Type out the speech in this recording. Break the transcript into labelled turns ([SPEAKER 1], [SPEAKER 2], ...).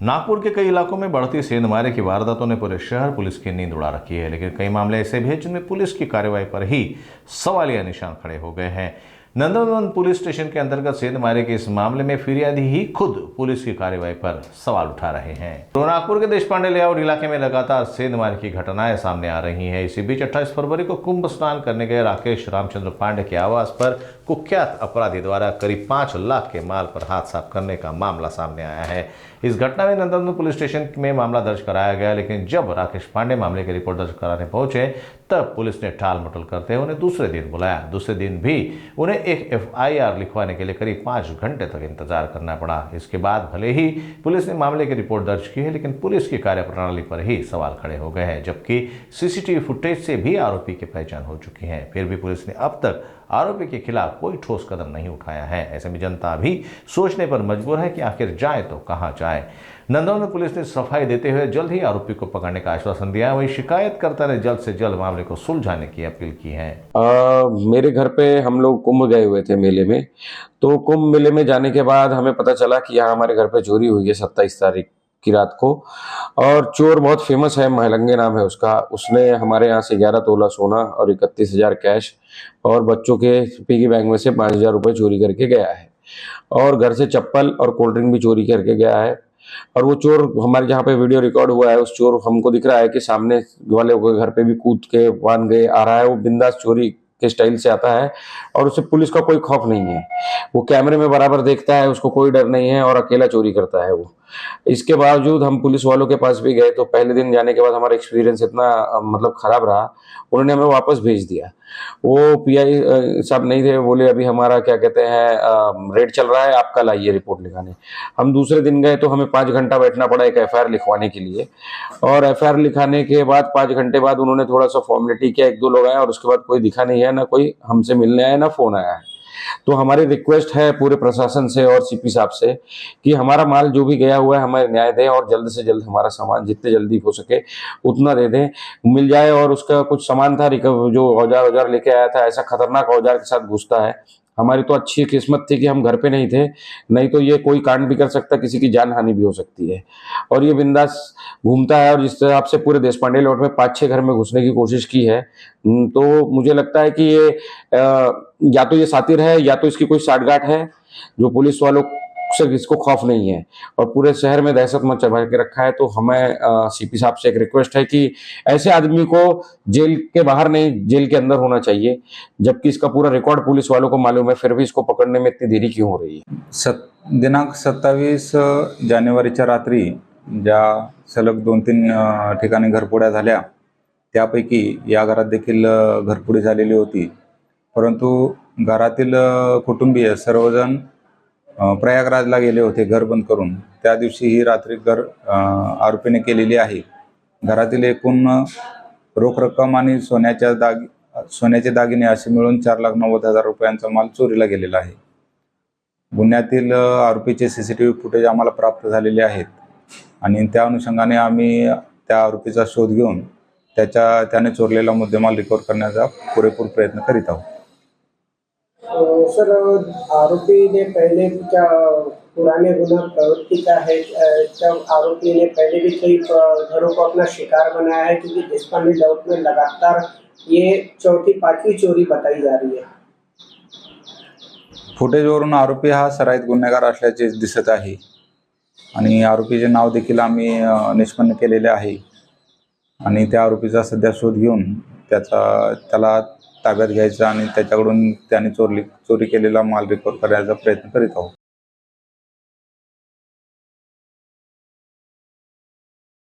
[SPEAKER 1] नागपुर के कई इलाकों में बढ़ती सेंधमारे की वारदातों ने पूरे शहर पुलिस की नींद उड़ा रखी है, लेकिन कई मामले ऐसे भी हैं जिनमें पुलिस की कार्रवाई पर ही सवालिया निशान खड़े हो गए हैं। नंदनवन पुलिस स्टेशन के अंतर्गत सेंधमारे के इस मामले में फिरियादी ही खुद पुलिस की कार्रवाई पर सवाल उठा रहे हैं। तो नागपुर के देशपांडे लेआउट इलाके में लगातार सेंधमारे की घटनाएं सामने आ रही हैं। इसी बीच 28 फरवरी को कुंभ स्नान करने गए राकेश रामचंद्र पांडे के आवास पर कुख्यात अपराधी द्वारा करीब 5 लाख के माल पर हाथ साफ करने का मामला सामने आया है। इस घटना में नंदनवन पुलिस स्टेशन में मामला दर्ज कराया गया, लेकिन जब राकेश पांडे मामले की रिपोर्ट दर्ज कराने पहुंचे तब पुलिस ने टाल मटोल करते हुए उन्हें दूसरे दिन बुलाया। दूसरे दिन भी उन्हें एक FIR लिखवाने के लिए करीब 5 घंटे तक इंतजार करना पड़ा। इसके बाद भले ही पुलिस ने मामले की रिपोर्ट दर्ज की है, लेकिन पुलिस की कार्यप्रणाली पर ही सवाल खड़े हो गए हैं, जबकि CCTV फुटेज से भी आरोपी की पहचान हो चुकी है। फिर भी पुलिस ने अब तक आरोपी के खिलाफ कोई ठोस कदम नहीं उठाया है। ऐसे में जनता भी सोचने पर मजबूर है कि आखिर जाए तो कहां जाए। नंदनवन में पुलिस ने सफाई देते हुए जल्द ही आरोपी को पकड़ने का आश्वासन दिया। वहीं शिकायतकर्ता ने जल्द से जल्द मामले को सुलझाने की अपील की है।
[SPEAKER 2] मेरे घर पे हम लोग कुंभ गए हुए थे मेले में। तो कुंभ मेले में जाने के बाद हमें पता चला कि यहाँ हमारे घर पे चोरी हुई है 27 तारीख की रात को। और चोर बहुत फेमस है, महलंगे नाम है उसका। उसने हमारे यहाँ से 11 तोला सोना और 31,000 कैश और बच्चों के पिगी बैंक में से 5,000 रुपये चोरी करके गया है। और घर से चप्पल और कोल्ड ड्रिंक भी चोरी करके गया है। और वो चोर हमारे जहाँ पे वीडियो रिकॉर्ड हुआ है, उस चोर हमको दिख रहा है कि सामने वाले के घर पे भी कूद के वान गए आ रहा है। वो बिंदास चोरी के स्टाइल से आता है और उसे पुलिस का कोई खौफ नहीं है। वो कैमरे में बराबर देखता है, उसको कोई डर नहीं है और अकेला चोरी करता है वो। इसके बावजूद हम पुलिस वालों के पास भी गए तो पहले दिन जाने के बाद हमारा एक्सपीरियंस इतना मतलब खराब रहा, उन्होंने हमें वापस भेज दिया। वो PI साहब नहीं थे, बोले अभी हमारा क्या कहते हैं रेड चल रहा है, आप कल आइए रिपोर्ट लिखाने। हम दूसरे दिन गए तो हमें 5 घंटा बैठना पड़ा एक FIR लिखवाने के लिए। और FIR लिखाने के बाद 5 घंटे बाद उन्होंने थोड़ा सा फॉर्मेलिटी किया, 1-2 लोग आए और उसके बाद कोई दिखा नहीं है, ना कोई हमसे मिलने आया, ना फोन आया है। तो हमारी रिक्वेस्ट है पूरे प्रशासन से और CP साहब से कि हमारा माल जो भी गया हुआ है हमें न्याय दें और जल्द से जल्द हमारा सामान जितने जल्दी हो सके उतना दे दें, मिल जाए। और उसका कुछ सामान था जो औजार लेके आया था, ऐसा खतरनाक औजार के साथ घुसता है। हमारी तो अच्छी किस्मत थी कि हम घर पे नहीं थे, नहीं तो ये कोई कांड भी कर सकता, किसी की जान हानि भी हो सकती है। और ये बिंदास घूमता है और जिस तरह से पूरे देशपांडे लेआउट में 5-6 घर में घुसने की कोशिश की है, तो मुझे लगता है कि ये या तो ये सातिर है या तो इसकी कोई साठगांठ है, जो पुलिस वालों से इसको खौफ नहीं है और पूरे शहर में दहशत मचा के रखा है। तो हमें CP साहब से एक रिक्वेस्ट है कि ऐसे आदमी को जेल के बाहर नहीं, जेल के अंदर होना चाहिए, जबकि इसका पूरा रिकॉर्ड पुलिस वालों को मालूम है, फिर भी इसको पकड़ने में इतनी देरी क्यों हो रही है।
[SPEAKER 3] दिनांक 27 जानेवारीच्या रात्री ज्या सलग 2-3 ठिकाणी घरफोड्या झाल्या, त्यापैकी या घरात देखील घरफोडी झालेली होती। परंतु घरातील कुटुंबीय सर्वजण प्रयागराजला गेले होते घर बंद करून। त्या दिवशी ही रात्री घर आरोपीने केलेली आहे। घरातील एकूण रोख रक्कम आणि सोन्याचे दागिने असे मिळून 4,90,000 रुपयांचा माल चोरीला गेलेला आहे। गुन्ह्यातील आरोपीचे CCTV फुटेज आम्हाला प्राप्त झालेले आहेत आणि त्या अनुषंगाने आम्ही त्या आरोपीचा शोध घेऊन त्याने चोरलेला मुद्देमाल रिकवर करण्याचा पुरेपूर प्रयत्न करीत आहोत।
[SPEAKER 4] सर, आरोपी ने पहले क्या पुराने गुना प्रवृत्ति का है? जब आरोपी ने पहले भी कई घरों को अपना शिकार बनाया है, क्योंकि देशपांडे लेआउट में लगातार ये 4थी-5वीं चोरी बताई जा रही है।
[SPEAKER 3] फुटेजवरून आरोपी हा सराईत गुन्हेगार असल्याचे दिसत आहे आणि आरोपीचे नाव देखील आम्ही निष्पन्न केलेले आहे आणि त्या आरोपीचा सध्या शोध घेऊन त्याला ताब्यात घ्यायचा आणि त्याच्याकडून त्याने चोरी केलेला माल रिकवर करण्याचा प्रयत्न करीत आहोत।